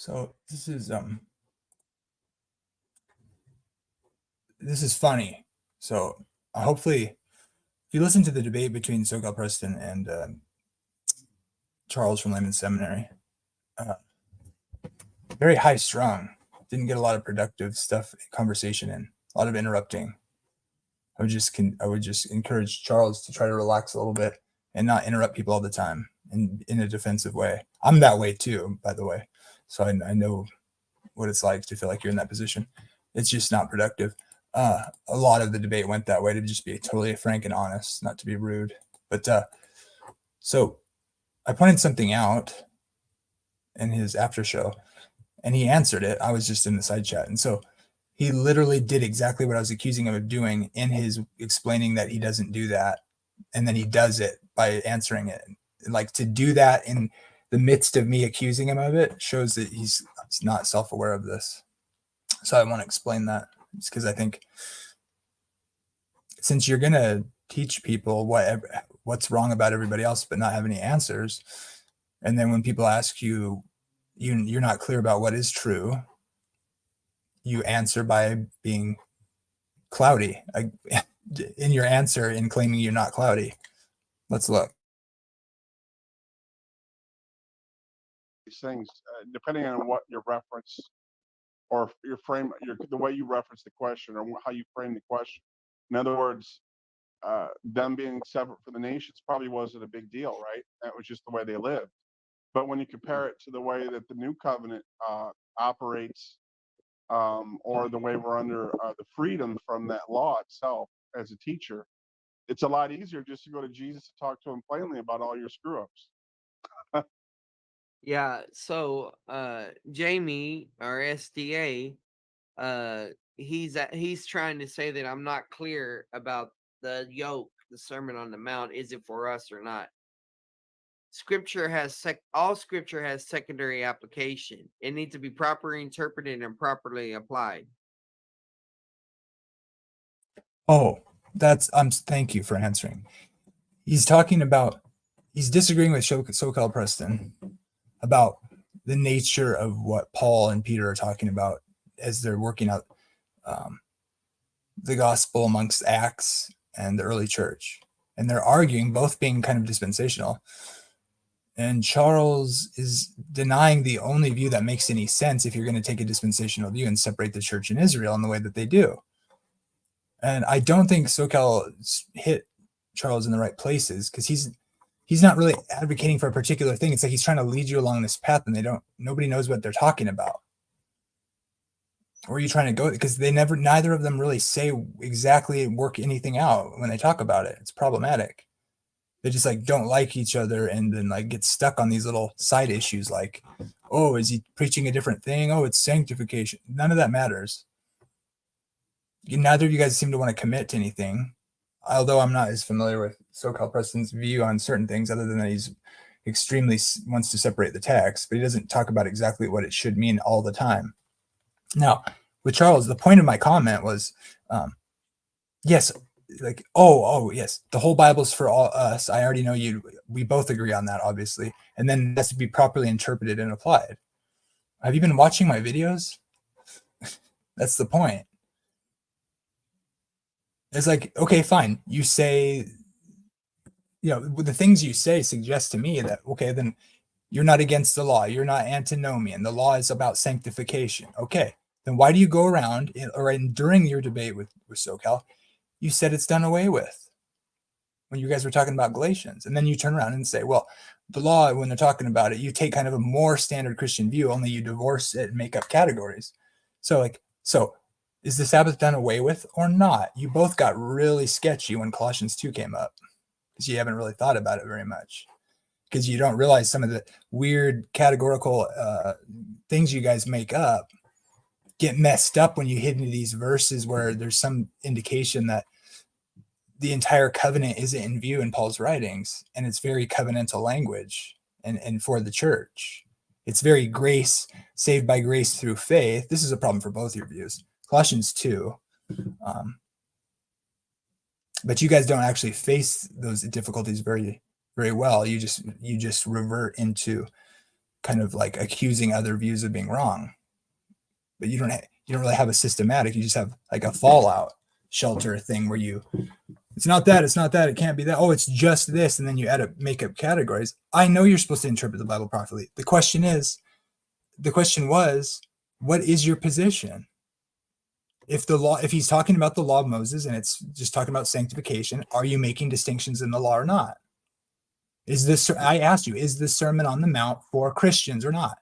So this is funny. So hopefully, if you listen to the debate between SoCal Preston and Charles from Layman Seminary, uh, very high strung. Didn't get a lot of productive stuff, conversation in, a lot of interrupting. I would just encourage Charles to try to relax a little bit and not interrupt people all the time in a defensive way. I'm that way too, by the way. So I know what it's like to feel like you're in that position. It's just not productive. A lot of the debate went that way, to just be totally frank and honest, not to be rude. But so I pointed something out in his after show, and he answered it. I was just in the side chat, and so he literally did exactly what I was accusing him of doing in his explaining that he doesn't do that, and then he does it by answering it. Like, to do that in the midst of me accusing him of it shows that he's not self-aware of this. So I want to explain that, just because I think, since you're going to teach people what's wrong about everybody else but not have any answers, and then when people ask you, you're not clear about what is true, you answer by being cloudy in your answer, in claiming you're not cloudy. Let's look. These things, depending on what your reference or your frame, the way you reference the question or how you frame the question. In other words, them being separate from the nations probably wasn't a big deal, right? That was just the way they lived. But when you compare it to the way that the new covenant operates, or the way we're under the freedom from that law itself as a teacher, it's a lot easier just to go to Jesus and talk to him plainly about all your screw ups. Yeah, so Jamie, our SDA, he's trying to say that I'm not clear about the yoke, the Sermon on the Mount. Is it for us or not? Scripture has all scripture has secondary application. It needs to be properly interpreted and properly applied. Oh, thank you for answering. He's disagreeing with SoCal Preston about the nature of what Paul and Peter are talking about as they're working out the gospel amongst Acts and the early church. And they're arguing, both being kind of dispensational. And Charles is denying the only view that makes any sense if you're going to take a dispensational view and separate the church and Israel in the way that they do. And I don't think SoCal hit Charles in the right places, because he's not really advocating for a particular thing. It's like he's trying to lead you along this path, and nobody knows what they're talking about. Where are you trying to go? Because neither of them really say exactly, work anything out when they talk about it. It's problematic. They just don't like each other, and then get stuck on these little side issues like, oh, is he preaching a different thing? Oh, it's sanctification. None of that matters. Neither of you guys seem to want to commit to anything, although I'm not as familiar with SoCal Preston's view on certain things, other than that he's extremely wants to separate the text, but he doesn't talk about exactly what it should mean all the time. Now, with Charles, the point of my comment was, yes, yes, the whole Bible's for all us. I already know we both agree on that, obviously. And then it has to be properly interpreted and applied. Have you been watching my videos? That's the point. It's like, okay, fine. You say, the things you say suggest to me that, okay, then you're not against the law. You're not antinomian. The law is about sanctification. Okay, then why do you go around, during your debate with SoCal, you said it's done away with when you guys were talking about Galatians? And then you turn around and say, well, the law, when they're talking about it, you take kind of a more standard Christian view, only you divorce it and make up categories. So is the Sabbath done away with or not? You both got really sketchy when Colossians 2 came up, because you haven't really thought about it very much, because you don't realize some of the weird categorical things you guys make up get messed up when you hit into these verses where there's some indication that the entire covenant isn't in view in Paul's writings, and it's very covenantal language and for the church. It's very grace, saved by grace through faith. This is a problem for both your views. Colossians 2. But you guys don't actually face those difficulties very, very well. You just revert into kind of like accusing other views of being wrong. But you don't really have a systematic. You just have like a fallout shelter thing where it's not that, it can't be that. Oh, it's just this, and then you make up categories. I know you're supposed to interpret the Bible properly. The question was, what is your position? If he's talking about the law of Moses and it's just talking about sanctification, are you making distinctions in the law or not? I asked you, is this Sermon on the Mount for Christians or not?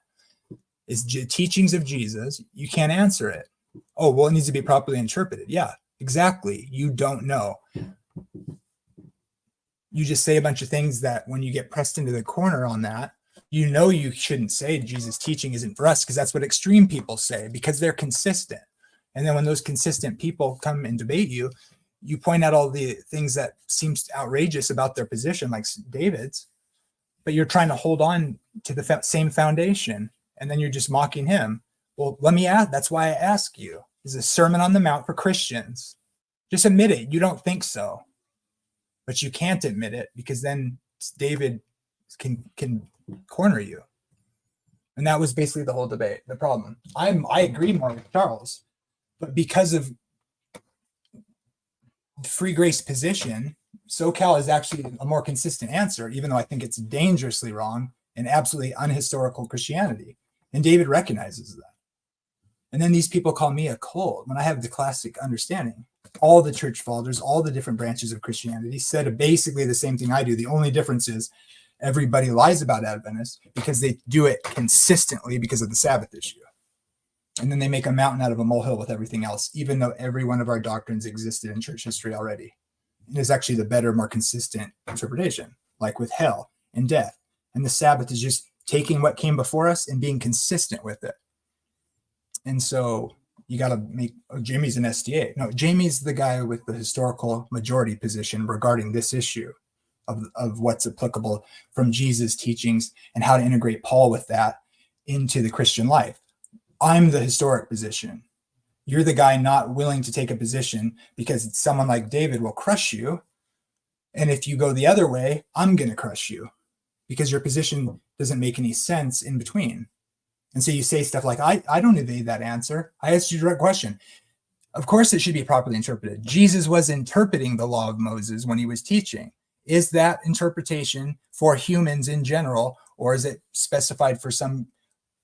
Is teachings of Jesus? You can't answer it. Oh, well, it needs to be properly interpreted. Yeah, exactly. You don't know. You just say a bunch of things that when you get pressed into the corner on that, you shouldn't say Jesus' teaching isn't for us, because that's what extreme people say, because they're consistent. And then when those consistent people come and debate you, you point out all the things that seems outrageous about their position, like David's, but you're trying to hold on to the same foundation, and then you're just mocking him. Well, let me ask, that's why I ask you, is a Sermon on the Mount for Christians? Just admit it. You don't think so, but you can't admit it, because then David can corner you. And that was basically the whole debate. The problem, I agree more with Charles, but because of free grace position, SoCal is actually a more consistent answer, even though I think it's dangerously wrong and absolutely unhistorical Christianity. And David recognizes that. And then these people call me a cult when I have the classic understanding. All the church fathers, all the different branches of Christianity said basically the same thing I do. The only difference is everybody lies about Adventists because they do it consistently because of the Sabbath issue. And then they make a mountain out of a molehill with everything else, even though every one of our doctrines existed in church history already. It is actually the better, more consistent interpretation, like with hell and death. And the Sabbath is just taking what came before us and being consistent with it. And so you got to make, Jamie's an SDA. No, Jamie's the guy with the historical majority position regarding this issue of what's applicable from Jesus' teachings and how to integrate Paul with that into the Christian life. I'm the historic position. You're the guy not willing to take a position because someone like David will crush you. And if you go the other way, I'm going to crush you because your position doesn't make any sense in between. And so you say stuff like, I don't evade that answer. I asked you a direct question. Of course, it should be properly interpreted. Jesus was interpreting the law of Moses when he was teaching. Is that interpretation for humans in general, or is it specified for some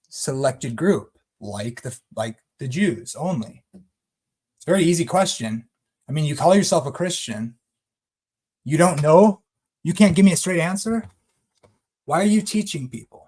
selected group, like the Jews only? It's a very easy question. I mean, you call yourself a Christian. You don't know? You can't give me a straight answer? Why are you teaching people?